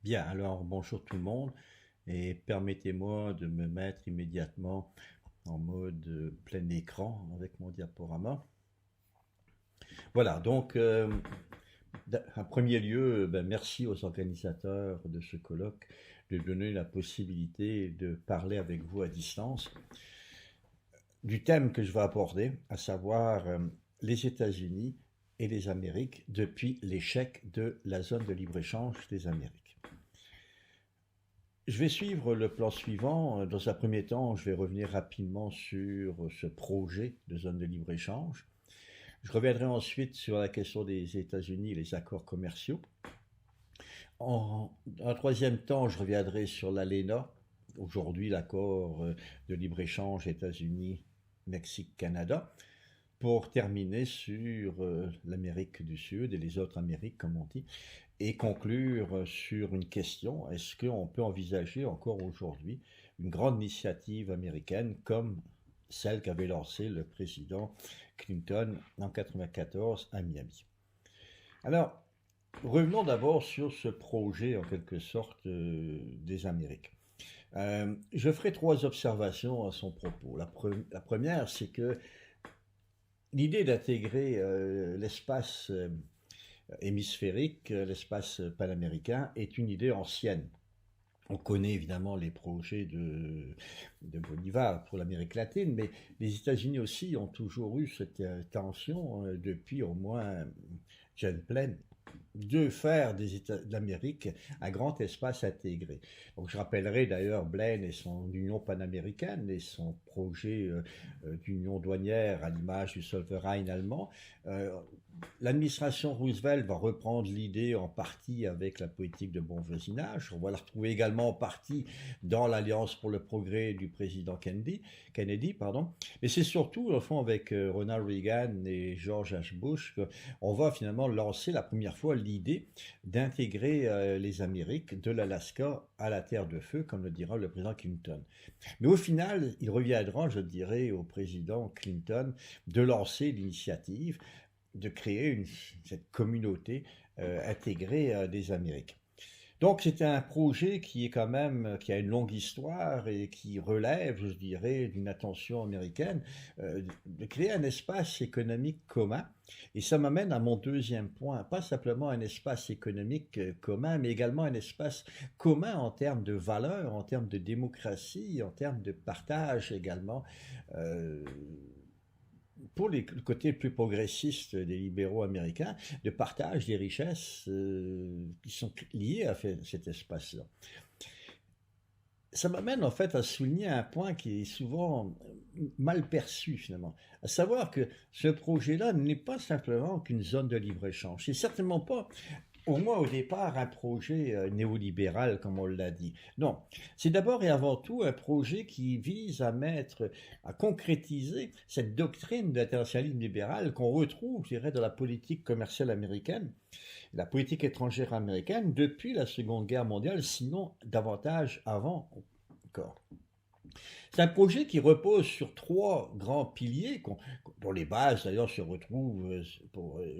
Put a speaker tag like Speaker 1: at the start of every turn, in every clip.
Speaker 1: Bien, alors bonjour tout le monde et permettez-moi de me mettre immédiatement en mode plein écran avec mon diaporama. Voilà, donc en premier lieu, merci aux organisateurs de ce colloque de donner la possibilité de parler avec vous à distance du thème que je vais aborder, à savoir les États-Unis et les Amériques depuis l'échec de la zone de libre-échange des Amériques. Je vais suivre le plan suivant. Dans un premier temps, je vais revenir rapidement sur ce projet de zone de libre-échange. Je reviendrai ensuite sur la question des États-Unis et les accords commerciaux. En un troisième temps, je reviendrai sur l'ALENA, aujourd'hui l'accord de libre-échange États-Unis, Mexique, Canada, pour terminer sur l'Amérique du Sud et les autres Amériques, comme on dit, et conclure sur une question, est-ce qu'on peut envisager encore aujourd'hui une grande initiative américaine comme celle qu'avait lancée le président Clinton en 1994 à Miami. Alors, revenons d'abord sur ce projet en quelque sorte des Amériques. Je ferai trois observations à son propos. La première, c'est que l'idée d'intégrer l'espace hémisphérique, l'espace panaméricain, est une idée ancienne. On connaît évidemment les projets de Bolivar pour l'Amérique latine, mais les États-Unis aussi ont toujours eu cette tension depuis au moins John Plain de faire de l'Amérique un grand espace intégré. Donc je rappellerai d'ailleurs Blaine et son Union panaméricaine et son projet d'union douanière à l'image du Zollverein allemand. L'administration Roosevelt va reprendre l'idée en partie avec la politique de bon voisinage. On va la retrouver également en partie dans l'Alliance pour le progrès du président Kennedy. Mais c'est surtout, au fond, avec Ronald Reagan et George H. Bush qu'on va finalement lancer la première fois l'idée d'intégrer les Amériques de l'Alaska à la Terre de Feu, comme le dira le président Clinton. Mais au final, il reviendra, je dirais, au président Clinton de lancer l'initiative de créer cette communauté intégrée des Amériques. Donc c'est un projet qui est quand même qui a une longue histoire et qui relève, je dirais, d'une attention américaine de créer un espace économique commun. Et ça m'amène à mon deuxième point, pas simplement un espace économique commun, mais également un espace commun en termes de valeurs, en termes de démocratie, en termes de partage également. Euh, pour le côté plus progressiste des libéraux américains, de partage des richesses qui sont liées à cet espace-là. Ça m'amène en fait à souligner un point qui est souvent mal perçu finalement, à savoir que ce projet-là n'est pas simplement qu'une zone de libre-échange. C'est certainement pas au moins au départ, un projet néolibéral, comme on l'a dit. Non, c'est d'abord et avant tout un projet qui vise à concrétiser cette doctrine d'internationalisme libéral qu'on retrouve, je dirais, dans la politique commerciale américaine, la politique étrangère américaine depuis la Seconde Guerre mondiale, sinon davantage avant encore. C'est un projet qui repose sur trois grands piliers, dont les bases d'ailleurs se retrouvent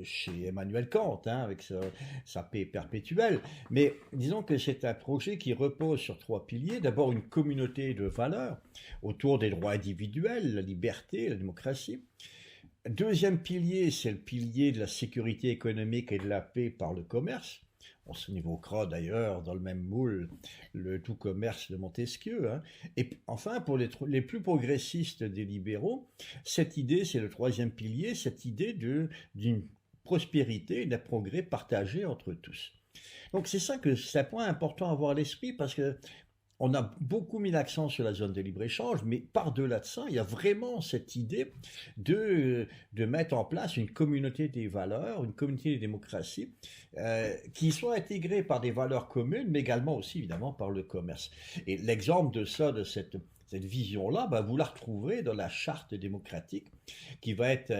Speaker 1: chez Emmanuel Kant, avec sa paix perpétuelle. Mais disons que c'est un projet qui repose sur trois piliers. D'abord une communauté de valeurs autour des droits individuels, la liberté, la démocratie. Deuxième pilier, c'est le pilier de la sécurité économique et de la paix par le commerce. On s'évoquera d'ailleurs dans le même moule le tout commerce de Montesquieu. Et enfin, pour les plus progressistes des libéraux, cette idée, c'est le troisième pilier, cette idée d'une prospérité et d'un progrès partagé entre tous. Donc c'est un point important à avoir à l'esprit parce que on a beaucoup mis l'accent sur la zone de libre-échange, mais par-delà de ça, il y a vraiment cette idée de mettre en place une communauté des valeurs, une communauté des démocraties, qui soit intégrée par des valeurs communes, mais également aussi évidemment par le commerce. Et l'exemple de ça, de cette vision-là, vous la retrouverez dans la charte démocratique qui va être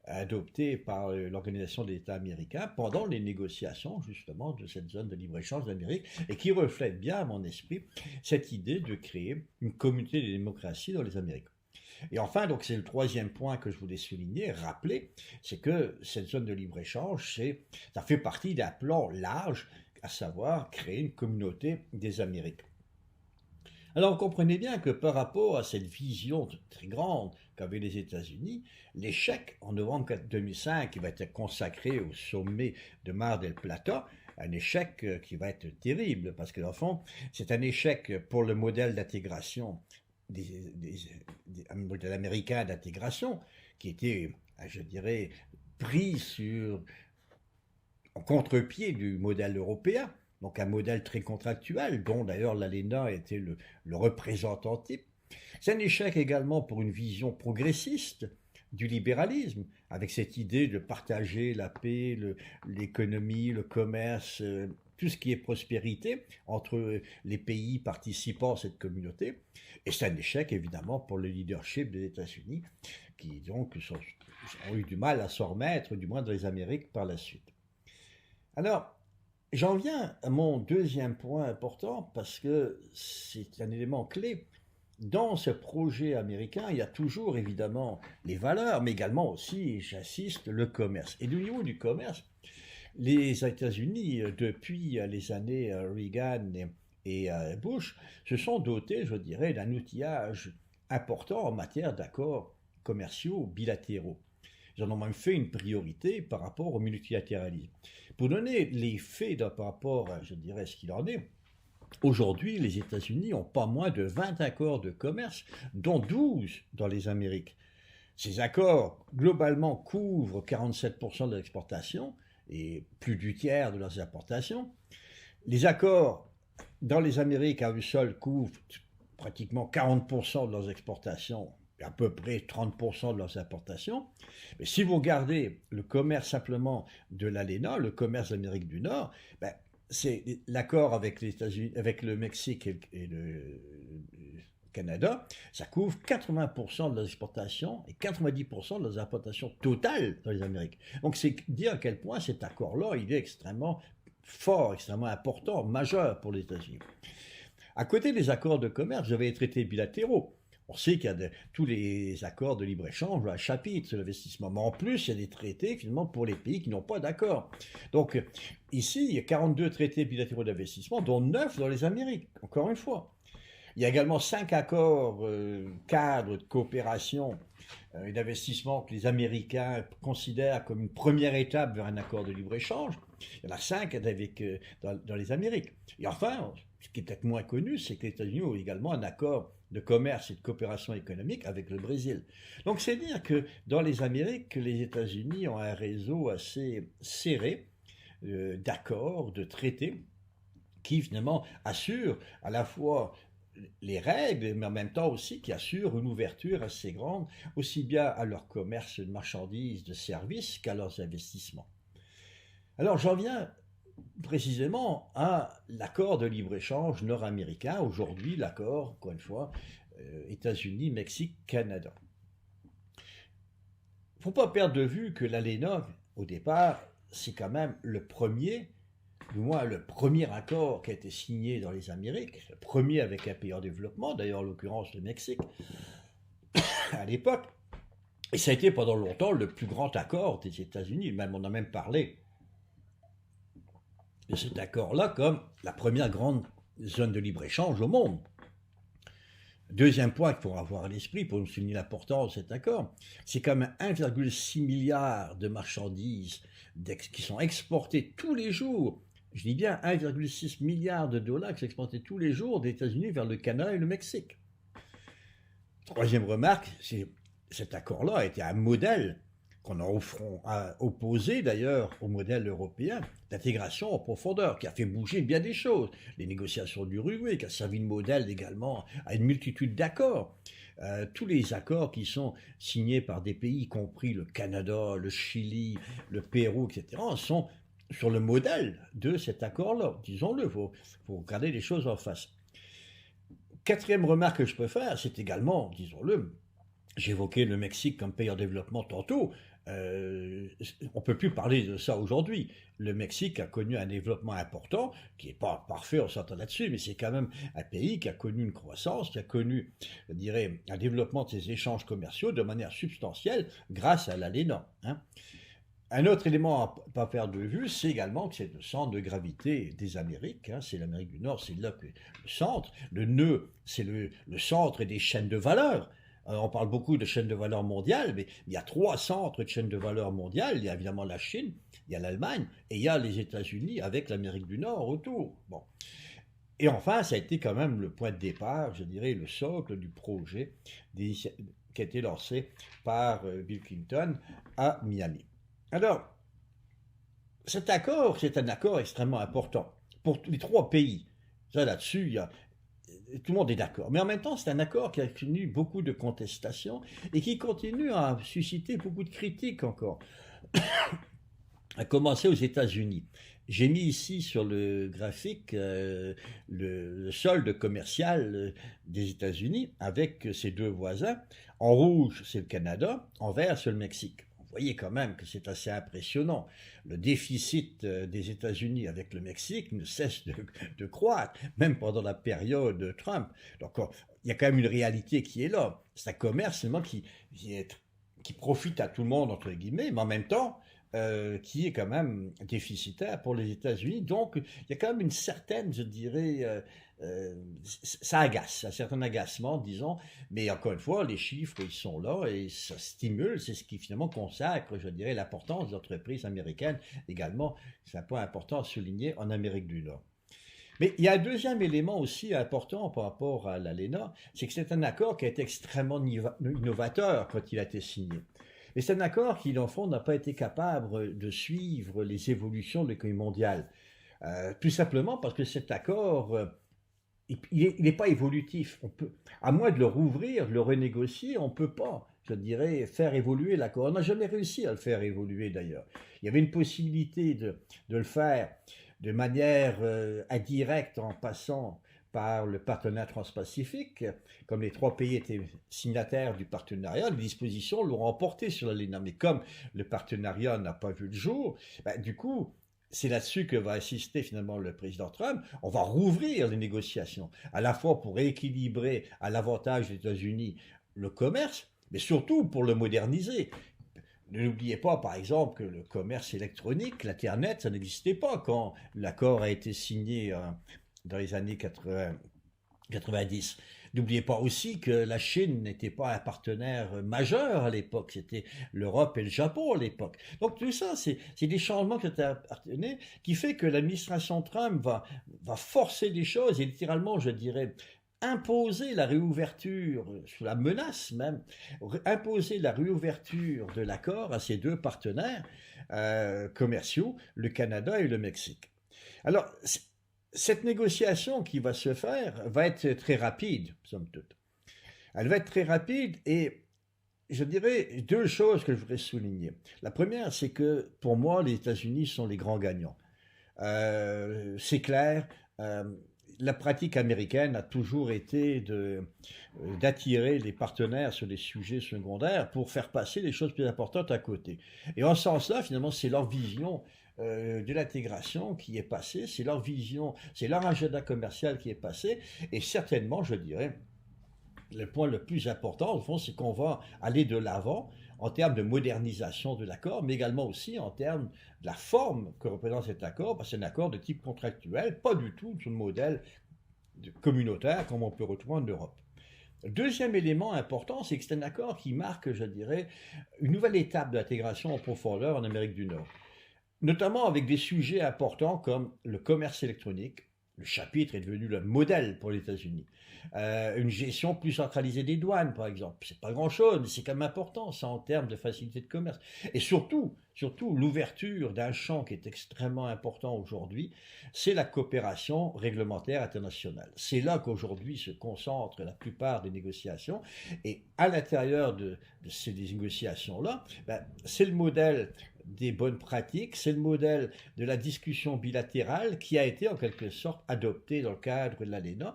Speaker 1: adoptée par l'Organisation des États américains pendant les négociations justement de cette zone de libre-échange d'Amérique et qui reflète bien à mon esprit cette idée de créer une communauté de démocratie dans les Amériques. Et enfin, donc c'est le troisième point que je voulais souligner, rappeler, c'est que cette zone de libre-échange, ça fait partie d'un plan large à savoir créer une communauté des Amériques. Alors, vous comprenez bien que par rapport à cette vision très grande qu'avaient les États-Unis, l'échec en novembre 2005, qui va être consacré au sommet de Mar del Plata, un échec qui va être terrible, parce que dans le fond, c'est un échec pour le modèle d'intégration, un modèle américain d'intégration, qui était, je dirais, pris en contre-pied du modèle européen. Donc un modèle très contractuel, dont d'ailleurs l'ALENA était le représentant type. C'est un échec également pour une vision progressiste du libéralisme, avec cette idée de partager la paix, l'économie, le commerce, tout ce qui est prospérité entre les pays participants à cette communauté. Et c'est un échec évidemment pour le leadership des États-Unis, qui donc ont eu du mal à s'en remettre, du moins dans les Amériques par la suite. Alors, j'en viens à mon deuxième point important parce que c'est un élément clé. Dans ce projet américain, il y a toujours évidemment les valeurs, mais également aussi, j'insiste, le commerce. Et au niveau du commerce, les États-Unis, depuis les années Reagan et Bush, se sont dotés, je dirais, d'un outillage important en matière d'accords commerciaux bilatéraux. Ils en ont même fait une priorité par rapport au multilatéralisme. Pour donner les faits par rapport à, je dirais, ce qu'il en est, aujourd'hui, les États-Unis ont pas moins de 20 accords de commerce, dont 12 dans les Amériques. Ces accords, globalement, couvrent 47% de l'exportation et plus du tiers de leurs importations. Les accords dans les Amériques à eux seuls couvrent pratiquement 40% de leurs exportations, à peu près 30% de leurs importations. Mais si vous regardez le commerce simplement de l'ALENA, le commerce d'Amérique du Nord, c'est l'accord avec les États-Unis, avec le Mexique et le Canada, ça couvre 80% de leurs exportations et 90% de leurs importations totales dans les Amériques. Donc c'est dire à quel point cet accord-là, il est extrêmement fort, extrêmement important, majeur pour les États-Unis. À côté des accords de commerce, vous avez les traités bilatéraux. On sait qu'il y a tous les accords de libre-échange, un chapitre sur l'investissement. Mais en plus, il y a des traités finalement pour les pays qui n'ont pas d'accord. Donc ici, il y a 42 traités bilatéraux d'investissement, dont 9 dans les Amériques, encore une fois. Il y a également 5 accords cadres de coopération et d'investissement que les Américains considèrent comme une première étape vers un accord de libre-échange. Il y en a 5 dans les Amériques. Et enfin, ce qui est peut-être moins connu, c'est que les États-Unis ont également un accord de commerce et de coopération économique avec le Brésil. Donc c'est dire que dans les Amériques, les États-Unis ont un réseau assez serré d'accords, de traités, qui finalement assurent à la fois les règles, mais en même temps aussi qui assurent une ouverture assez grande, aussi bien à leur commerce de marchandises, de services, qu'à leurs investissements. Alors j'en viens précisément à l'accord de libre-échange nord-américain, aujourd'hui l'accord, encore une fois, États-Unis, Mexique, Canada. Il ne faut pas perdre de vue que l'ALENA, au départ, c'est quand même le premier, du moins le premier accord qui a été signé dans les Amériques, le premier avec un pays en développement, d'ailleurs en l'occurrence le Mexique, à l'époque. Et ça a été pendant longtemps le plus grand accord des États-Unis, même on a même parlé de cet accord-là comme la première grande zone de libre-échange au monde. Deuxième point qu'il faut avoir à l'esprit pour nous souligner l'importance de cet accord, c'est quand même 1,6 milliard de marchandises qui sont exportées tous les jours. Je dis bien 1,6 milliard de dollars qui sont exportés tous les jours des États-Unis vers le Canada et le Mexique. Troisième remarque, cet accord-là a été un modèle qu'on a opposé d'ailleurs au modèle européen d'intégration en profondeur, qui a fait bouger bien des choses. Les négociations d'Uruguay, qui a servi de modèle également à une multitude d'accords. Tous les accords qui sont signés par des pays, y compris le Canada, le Chili, le Pérou, etc., sont sur le modèle de cet accord-là. Disons-le, il faut regarder les choses en face. Quatrième remarque que je peux faire, c'est également, disons-le, j'évoquais le Mexique comme pays en développement tantôt, on ne peut plus parler de ça aujourd'hui. Le Mexique a connu un développement important, qui n'est pas parfait, on s'entend là-dessus, mais c'est quand même un pays qui a connu une croissance, qui a connu, je dirais, un développement de ses échanges commerciaux de manière substantielle grâce à l'ALENA. Un autre élément à ne pas perdre de vue, c'est également que c'est le centre de gravité des Amériques, hein, c'est l'Amérique du Nord, c'est là que le centre, le nœud, c'est le centre des chaînes de valeur. On parle beaucoup de chaînes de valeur mondiales, mais il y a trois centres de chaînes de valeur mondiales. Il y a évidemment la Chine, il y a l'Allemagne et il y a les États-Unis avec l'Amérique du Nord autour. Bon. Et enfin, ça a été quand même le point de départ, je dirais, le socle du projet qui a été lancé par Bill Clinton à Miami. Alors, cet accord, c'est un accord extrêmement important pour les trois pays. Ça, là-dessus, tout le monde est d'accord. Mais en même temps, c'est un accord qui a connu beaucoup de contestations et qui continue à susciter beaucoup de critiques encore, à commencer aux États-Unis. J'ai mis ici sur le graphique le solde commercial des États-Unis avec ses deux voisins. En rouge, c'est le Canada, en vert, c'est le Mexique. Vous voyez quand même que c'est assez impressionnant. Le déficit des États-Unis avec le Mexique ne cesse de croître, même pendant la période Trump. Donc il y a quand même une réalité qui est là. C'est un commerce seulement qui profite à tout le monde, entre guillemets, mais en même temps, qui est quand même déficitaire pour les États-Unis. Donc, il y a quand même une certaine, je dirais, ça agace, un certain agacement, disons. Mais encore une fois, les chiffres, ils sont là et ça stimule. C'est ce qui finalement consacre, je dirais, l'importance des entreprises américaines également. C'est un point important à souligner en Amérique du Nord. Mais il y a un deuxième élément aussi important par rapport à l'ALENA, c'est que c'est un accord qui a été extrêmement innovateur quand il a été signé. Et c'est un accord qui, dans le fond, n'a pas été capable de suivre les évolutions de l'économie mondiale. Tout simplement parce que cet accord, il n'est pas évolutif. On peut, à moins de le rouvrir, de le renégocier, on ne peut pas, je dirais, faire évoluer l'accord. On n'a jamais réussi à le faire évoluer d'ailleurs. Il y avait une possibilité de le faire de manière indirecte en passant par le partenariat transpacifique. Comme les trois pays étaient signataires du partenariat, les dispositions l'ont emporté sur l'ALENA. Mais comme le partenariat n'a pas vu le jour, du coup, c'est là-dessus que va insister finalement le président Trump. On va rouvrir les négociations, à la fois pour rééquilibrer à l'avantage des États-Unis le commerce, mais surtout pour le moderniser. N'oubliez pas, par exemple, que le commerce électronique, l'Internet, ça n'existait pas quand l'accord a été signé dans les années 90. N'oubliez pas aussi que la Chine n'était pas un partenaire majeur à l'époque, c'était l'Europe et le Japon à l'époque. Donc tout ça, c'est des changements qui fait que l'administration Trump va forcer les choses et littéralement, je dirais, imposer la réouverture, sous la menace même, imposer la réouverture de l'accord à ces deux partenaires commerciaux, le Canada et le Mexique. Alors, cette négociation qui va se faire va être très rapide, somme toute. Elle va être très rapide et je dirais deux choses que je voudrais souligner. La première, c'est que pour moi, les États-Unis sont les grands gagnants. C'est clair, la pratique américaine a toujours été d'attirer les partenaires sur des sujets secondaires pour faire passer les choses plus importantes à côté. Et en ce sens-là, finalement, c'est leur vision de l'intégration qui est passée, c'est leur vision, c'est leur agenda commercial qui est passé, et certainement, je dirais, le point le plus important, au fond, c'est qu'on va aller de l'avant en termes de modernisation de l'accord, mais également aussi en termes de la forme que représente cet accord, parce que c'est un accord de type contractuel, pas du tout sur le modèle communautaire comme on peut retrouver en Europe. Le deuxième élément important, c'est que c'est un accord qui marque, je dirais, une nouvelle étape de l'intégration en profondeur en Amérique du Nord, notamment avec des sujets importants comme le commerce électronique. Le chapitre est devenu le modèle pour les États-Unis. Une gestion plus centralisée des douanes, par exemple. C'est pas grand-chose, mais c'est quand même important, ça, en termes de facilité de commerce. Et surtout, l'ouverture d'un champ qui est extrêmement important aujourd'hui, c'est la coopération réglementaire internationale. C'est là qu'aujourd'hui se concentrent la plupart des négociations. Et à l'intérieur de ces négociations-là, c'est le modèle des bonnes pratiques, c'est le modèle de la discussion bilatérale qui a été en quelque sorte adopté dans le cadre de l'ALENA,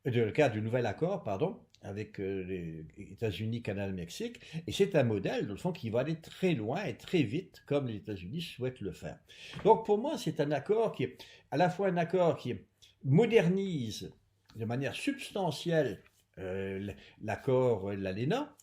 Speaker 1: dans le cadre du nouvel accord, pardon, avec les États-Unis, Canada, Mexique, et c'est un modèle, dans le fond, qui va aller très loin et très vite, comme les États-Unis souhaitent le faire. Donc pour moi, c'est un accord qui est à la fois un accord qui modernise de manière substantielle l'accord de l'ALENA,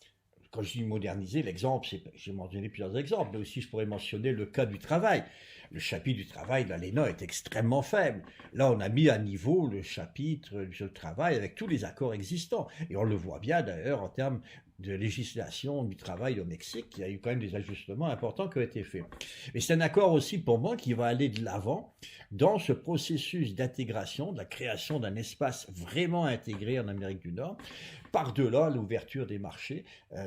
Speaker 1: quand je dis moderniser, l'exemple, j'ai mentionné plusieurs exemples, mais aussi je pourrais mentionner le cas du travail. Le chapitre du travail de l'ALENA est extrêmement faible. Là, on a mis à niveau le chapitre sur le travail avec tous les accords existants. Et on le voit bien d'ailleurs en termes de législation du travail au Mexique, il y a eu quand même des ajustements importants qui ont été faits. Mais c'est un accord aussi pour moi qui va aller de l'avant dans ce processus d'intégration, de la création d'un espace vraiment intégré en Amérique du Nord, par-delà l'ouverture des marchés.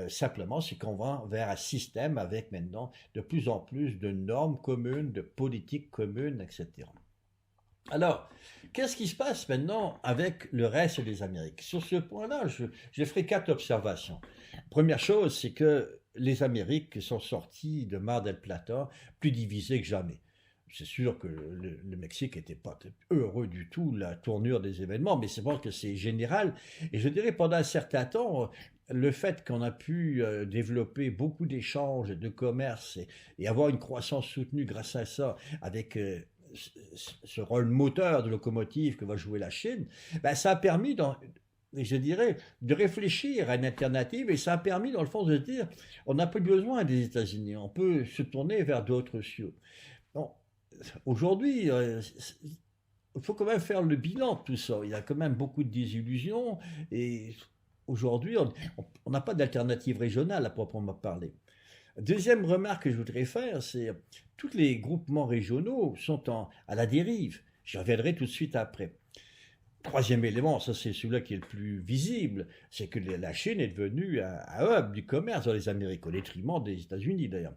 Speaker 1: Simplement, c'est qu'on va vers un système avec maintenant de plus en plus de normes communes, de politiques communes, etc. Alors, qu'est-ce qui se passe maintenant avec le reste des Amériques? Sur ce point-là, je ferai 4 observations. Première chose, c'est que les Amériques sont sorties de Mar del Plata plus divisées que jamais. C'est sûr que le Mexique n'était pas heureux du tout de la tournure des événements, mais c'est vrai que c'est général. Et je dirais pendant un certain temps, le fait qu'on a pu développer beaucoup d'échanges, de commerce et avoir une croissance soutenue grâce à ça, avec ce rôle moteur de locomotive que va jouer la Chine, ben, ça a permis, je dirais, de réfléchir à une alternative et ça a permis, dans le fond, de se dire on n'a plus besoin des États-Unis, on peut se tourner vers d'autres cieux. Bon, aujourd'hui, il faut quand même faire le bilan de tout ça. Il y a quand même beaucoup de désillusions et aujourd'hui, on n'a pas d'alternative régionale à proprement parler. Deuxième remarque que je voudrais faire, c'est tous les groupements régionaux sont à la dérive. J'y reviendrai tout de suite après. Troisième élément, ça c'est celui-là qui est le plus visible, c'est que la Chine est devenue un hub du commerce dans les Amériques, au détriment des États-Unis d'ailleurs.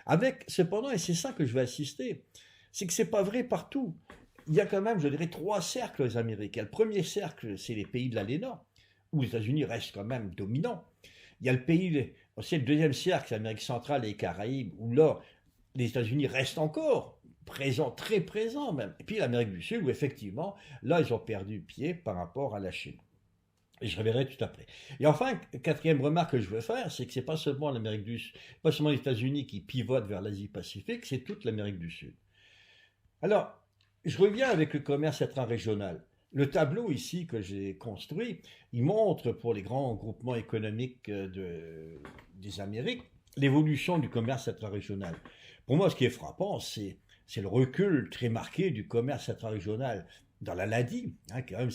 Speaker 1: Avec, cependant, et c'est ça que je vais insister, c'est que c'est pas vrai partout. Il y a quand même, je dirais, 3 cercles aux Amériques. Le premier cercle, c'est les pays de l'ALENA, où les États-Unis restent quand même dominants. Il y a aussi le deuxième cercle, l'Amérique centrale et les Caraïbes, où là, les États-Unis restent encore présents, très présents même. Et puis l'Amérique du Sud, où effectivement, là, ils ont perdu pied par rapport à la Chine. Et je reviendrai tout après. Et enfin, quatrième remarque que je veux faire, c'est que c'est pas seulement l'Amérique du Sud, pas seulement les États-Unis qui pivotent vers l'Asie-Pacifique, c'est toute l'Amérique du Sud. Alors, je reviens avec le commerce intra-régional. Le tableau ici que j'ai construit, il montre pour les grands groupements économiques des Amériques l'évolution du commerce intra-régional. Pour moi, ce qui est frappant, c'est le recul très marqué du commerce intra-régional dans la LADI, quand même,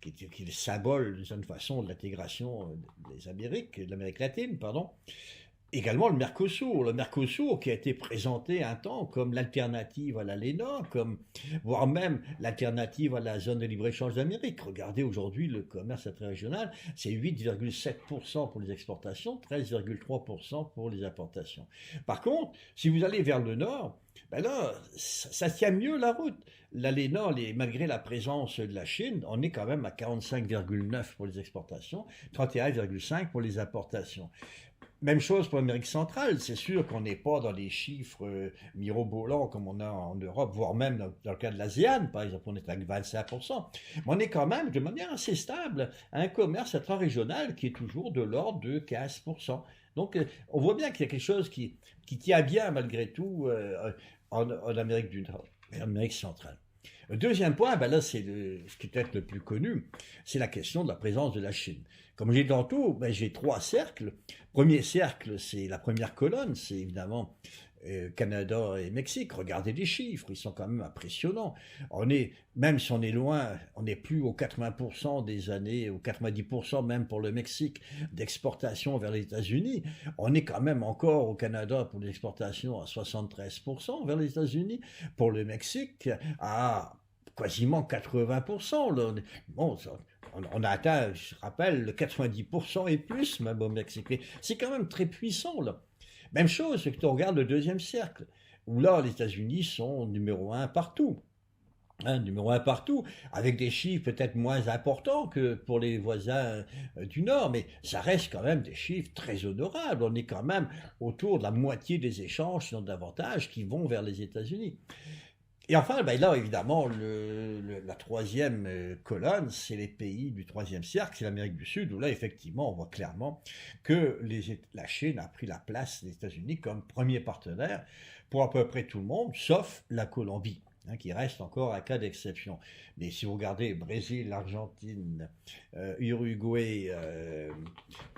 Speaker 1: qui est le symbole, d'une certaine façon, de l'intégration des Amériques, de l'Amérique latine, pardon. Également le Mercosur qui a été présenté un temps comme l'alternative à l'ALENA, voire même l'alternative à la zone de libre-échange d'Amérique. Regardez aujourd'hui le commerce interrégional, c'est 8,7% pour les exportations, 13,3% pour les importations. Par contre, si vous allez vers le nord, ben là, ça tient mieux la route. L'ALENA, malgré la présence de la Chine, on est quand même à 45,9 pour les exportations, 31,5 pour les importations. Même chose pour l'Amérique centrale, c'est sûr qu'on n'est pas dans les chiffres mirobolants comme on a en Europe, voire même dans le cas de l'ASEAN, par exemple, on est à 25%. Mais on est quand même, de manière assez stable, à un commerce intra-régional qui est toujours de l'ordre de 15%. Donc, on voit bien qu'il y a quelque chose qui tient bien, malgré tout, en Amérique du Nord et en Amérique centrale. Le deuxième point, ben là, c'est ce qui est peut-être le plus connu, c'est la question de la présence de la Chine. Comme j'ai dit tantôt, ben, j'ai 3 cercles. Premier cercle, c'est la première colonne, c'est évidemment Canada et Mexique. Regardez les chiffres, ils sont quand même impressionnants. Même si on est loin, on n'est plus aux 80% des années, aux 90% même pour le Mexique, d'exportation vers les États-Unis. On est quand même encore au Canada pour l'exportation à 73% vers les États-Unis, pour le Mexique à quasiment 80%. Là. Bon, on a atteint, je rappelle, le 90% et plus même au Mexique. C'est quand même très puissant, là. Même chose, c'est que tu regardes le deuxième cercle, où là, les États-Unis sont numéro 1 partout. Numéro 1 partout, avec des chiffres peut-être moins importants que pour les voisins du Nord, mais ça reste quand même des chiffres très honorables. On est quand même autour de la moitié des échanges, sinon davantage, qui vont vers les États-Unis. Et enfin, ben là, évidemment, la troisième colonne, c'est les pays du troisième cercle, c'est l'Amérique du Sud, où là, effectivement, on voit clairement que la Chine a pris la place des États-Unis comme premier partenaire pour à peu près tout le monde, sauf la Colombie. qui reste encore un cas d'exception. Mais si vous regardez Brésil, Argentine, Uruguay,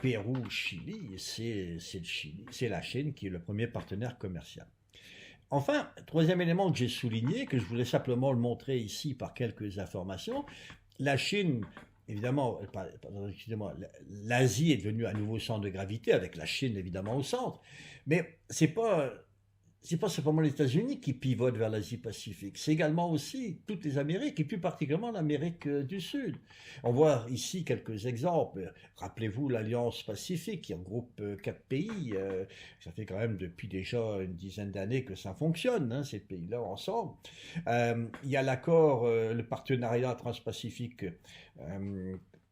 Speaker 1: Pérou, Chili, c'est le Chili, c'est la Chine qui est le premier partenaire commercial. Enfin, troisième élément que j'ai souligné, que je voulais simplement le montrer ici par quelques informations, la Chine, évidemment, excusez-moi, l'Asie est devenue un nouveau centre de gravité, avec la Chine évidemment au centre, mais c'est pas simplement les États-Unis qui pivotent vers l'Asie-Pacifique, c'est également aussi toutes les Amériques, et plus particulièrement l'Amérique du Sud. On voit ici quelques exemples. Rappelez-vous l'Alliance Pacifique, qui regroupe 4 pays. Ça fait quand même depuis déjà une dizaine d'années que ça fonctionne, ces pays-là ensemble. Il y a l'accord, le partenariat transpacifique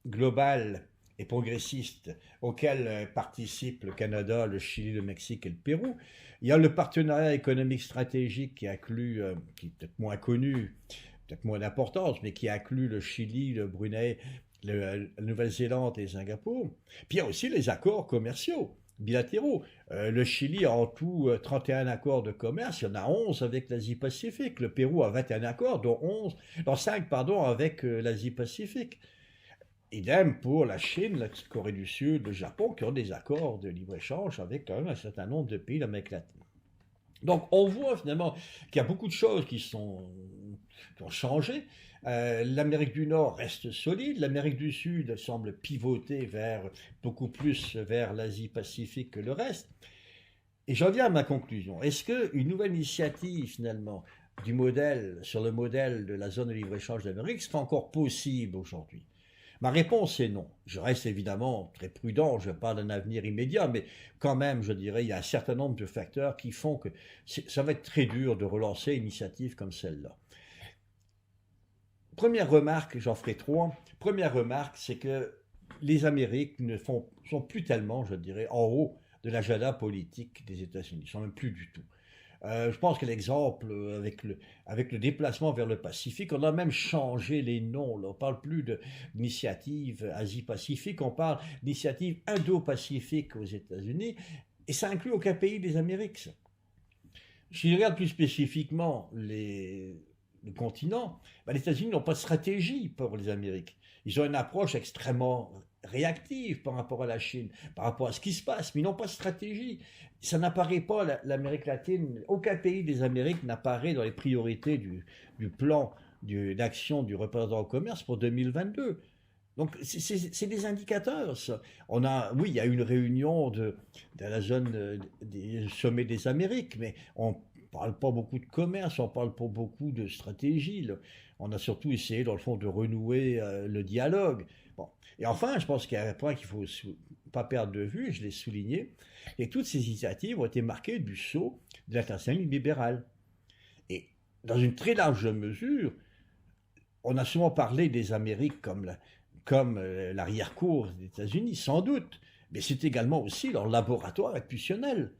Speaker 1: global et progressiste auquel participent le Canada, le Chili, le Mexique et le Pérou. Il y a le partenariat économique stratégique qui inclut, qui est peut-être moins connu, peut-être moins d'importance, mais qui inclut le Chili, le Brunei, la Nouvelle-Zélande et Singapour. Puis il y a aussi les accords commerciaux bilatéraux. Le Chili a en tout 31 accords de commerce, il y en a 11 avec l'Asie-Pacifique. Le Pérou a 21 accords, dont 5 avec l'Asie-Pacifique. Idem pour la Chine, la Corée du Sud, le Japon, qui ont des accords de libre-échange avec quand même un certain nombre de pays d'Amérique latine. Donc on voit finalement qu'il y a beaucoup de choses qui ont changé. L'Amérique du Nord reste solide, l'Amérique du Sud semble pivoter beaucoup plus vers l'Asie-Pacifique que le reste. Et j'en viens à ma conclusion. Est-ce qu'une nouvelle initiative finalement sur le modèle de la zone de libre-échange d'Amérique serait encore possible aujourd'hui? Ma réponse est non. Je reste évidemment très prudent, je parle d'un avenir immédiat, mais quand même, je dirais, il y a un certain nombre de facteurs qui font que ça va être très dur de relancer une initiative comme celle-là. Première remarque, j'en ferai 3. Première remarque, c'est que les Amériques sont plus tellement, je dirais, en haut de l'agenda politique des États-Unis. Ils ne sont même plus du tout. Je pense que l'exemple avec le déplacement vers le Pacifique, on a même changé les noms. Là. On ne parle plus d'initiative Asie-Pacifique, on parle d'initiative Indo-Pacifique aux États-Unis, et ça inclut aucun pays des Amériques. Ça. Si je regarde plus spécifiquement le continent, les États-Unis n'ont pas de stratégie pour les Amériques. Ils ont une approche extrêmement réactive par rapport à la Chine, par rapport à ce qui se passe, mais ils n'ont pas de stratégie. Ça n'apparaît pas, l'Amérique latine, aucun pays des Amériques n'apparaît dans les priorités du plan d'action du représentant au commerce pour 2022. Donc, c'est des indicateurs, ça. Oui, il y a eu une réunion de la zone des sommets des Amériques, mais on ne parle pas beaucoup de commerce, on ne parle pas beaucoup de stratégie. Là. On a surtout essayé, dans le fond, de renouer le dialogue. Bon. Et enfin, je pense qu'il y a un point qu'il ne faut pas perdre de vue, je l'ai souligné, et toutes ces initiatives ont été marquées du sceau de l'internationalisme libéral. Et dans une très large mesure, on a souvent parlé des Amériques comme l'arrière-cour des États-Unis, sans doute, mais c'est également aussi leur laboratoire impulsionnel.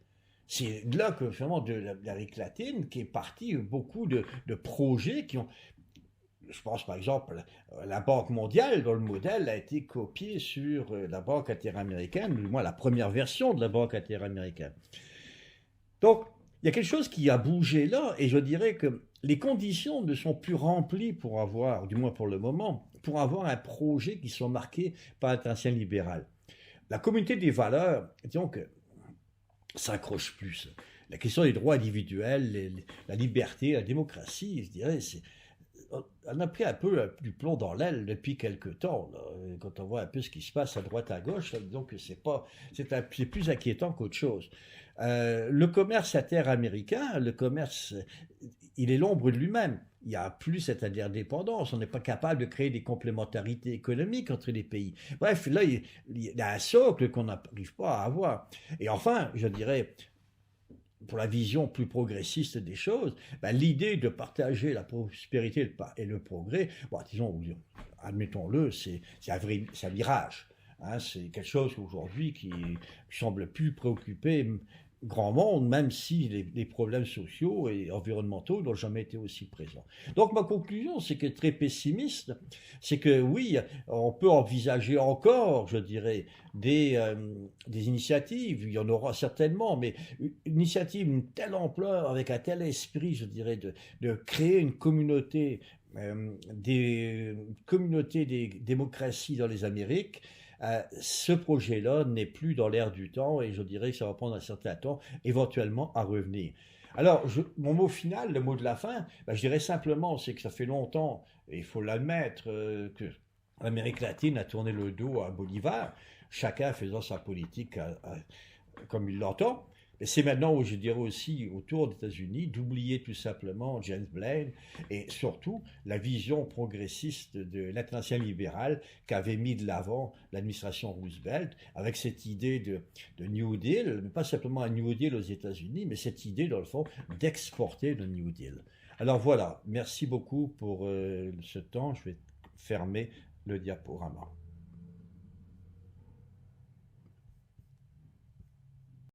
Speaker 1: C'est là que, finalement, de l'Amérique latine, qui est parti beaucoup de projets qui ont... Je pense par exemple à la Banque mondiale, dont le modèle a été copié sur la Banque interaméricaine, ou du moins la première version de la Banque interaméricaine. Donc, il y a quelque chose qui a bougé là, et je dirais que les conditions ne sont plus remplies pour avoir, du moins pour le moment, pour avoir un projet qui soit marqué par l'international libéral. La communauté des valeurs, disons que s'accroche plus. La question des droits individuels, la liberté, la démocratie, je dirais, on a pris un peu du plomb dans l'aile depuis quelque temps. Là. Quand on voit un peu ce qui se passe à droite à gauche, là, disons que c'est plus inquiétant qu'autre chose. Le commerce interaméricain, le commerce, il est l'ombre de lui-même. Il n'y a plus cette interdépendance. On n'est pas capable de créer des complémentarités économiques entre les pays. Bref, là, il y a un socle qu'on n'arrive pas à avoir. Et enfin, je dirais, pour la vision plus progressiste des choses, l'idée de partager la prospérité et le progrès, disons, admettons-le, c'est un mirage. C'est quelque chose aujourd'hui qui semble plus préoccuper grand monde, même si les problèmes sociaux et environnementaux n'ont jamais été aussi présents. Donc ma conclusion, c'est que très pessimiste, c'est que oui, on peut envisager encore, je dirais, des initiatives, il y en aura certainement, mais une initiative d'une telle ampleur, avec un tel esprit, je dirais, de créer une communauté des démocraties dans les Amériques, ce projet-là n'est plus dans l'air du temps et je dirais que ça va prendre un certain temps éventuellement à revenir. Alors, mon mot final, le mot de la fin, ben, je dirais simplement, c'est que ça fait longtemps, et il faut l'admettre, que l'Amérique latine a tourné le dos à Bolivar, chacun faisant sa politique comme il l'entend. Et c'est maintenant, je dirais aussi, autour des États-Unis, d'oublier tout simplement James Blaine et surtout la vision progressiste de l'international libéral qu'avait mis de l'avant l'administration Roosevelt avec cette idée de New Deal, mais pas simplement un New Deal aux États-Unis, mais cette idée, dans le fond, d'exporter le New Deal. Alors voilà, merci beaucoup pour ce temps. Je vais fermer le diaporama.